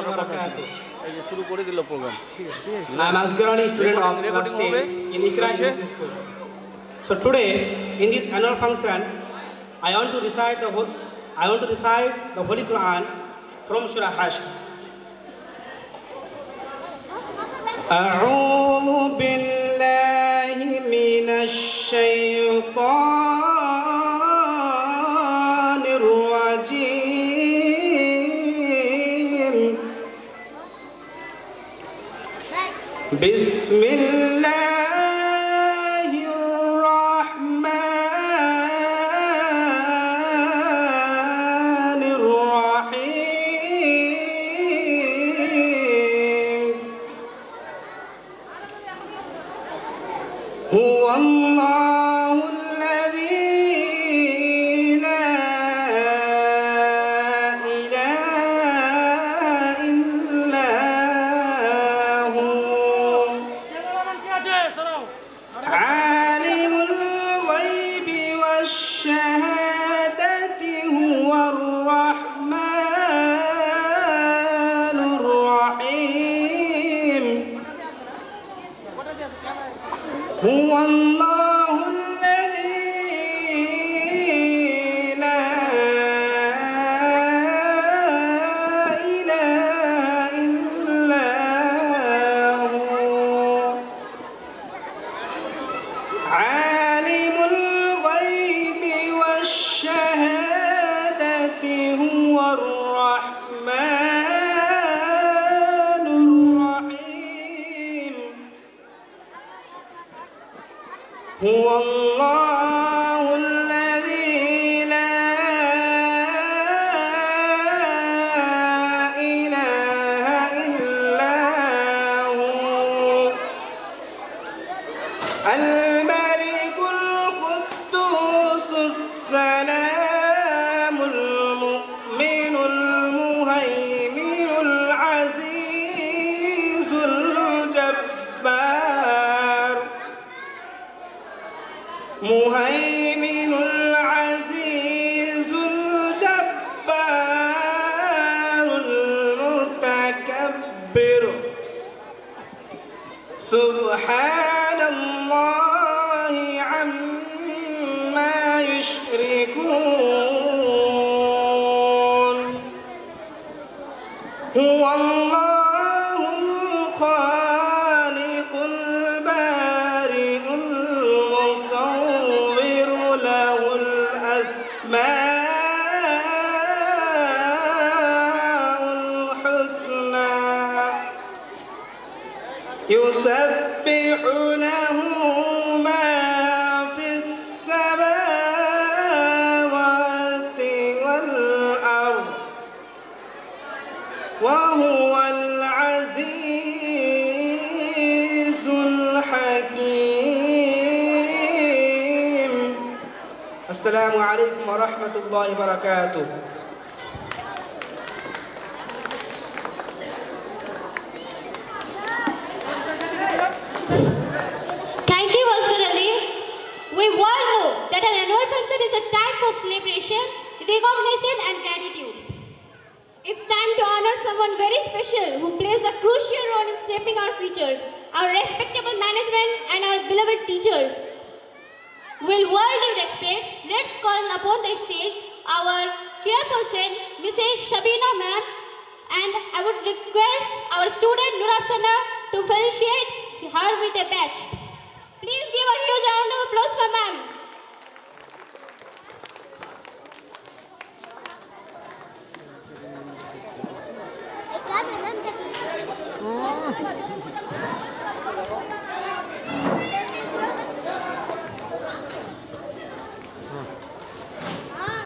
wabarakatuh. I am Asgarani, student of class 10 in Ikra English School. So today, in this annual function, I want to recite the Holy Quran from Surah Hashr. أعوذ بالله من الشيطان الرجيم. بسم الله الرحمن الرحيم. هو الله الذي لا إله إلا هو عالم الغيب والشهادة هو الرحمن الرحيم. هو الله الذي لا إله إلا هو عالم الغيب والشهادة هو الرحمن الرحيم. هو الله الذي لا إله إلا هو الملك القدوس السلام المؤمن المهيمن العزيز الجبار. مهيمن العزيز الجبار المتكبر. سبحان الله عما يشركون. هو الله الخالق البارئ المصور له الأسماء الحسنى. يسبح له ما في السماوات والأرض وهو العزيز الحكيم. السلام عليكم ورحمة الله وبركاته. Thank you, Asghar Ali. We all know that an annual function is a time for celebration, recognition and gratitude. It's time to honor someone very special who plays a crucial role in shaping our future, our respectable management and our beloved teachers. With world due respect, let's call upon the stage our chairperson, Mrs. Shabina ma'am, and I would request our student Nurafsana to felicitate her with a badge. Please give a huge round of applause for ma'am.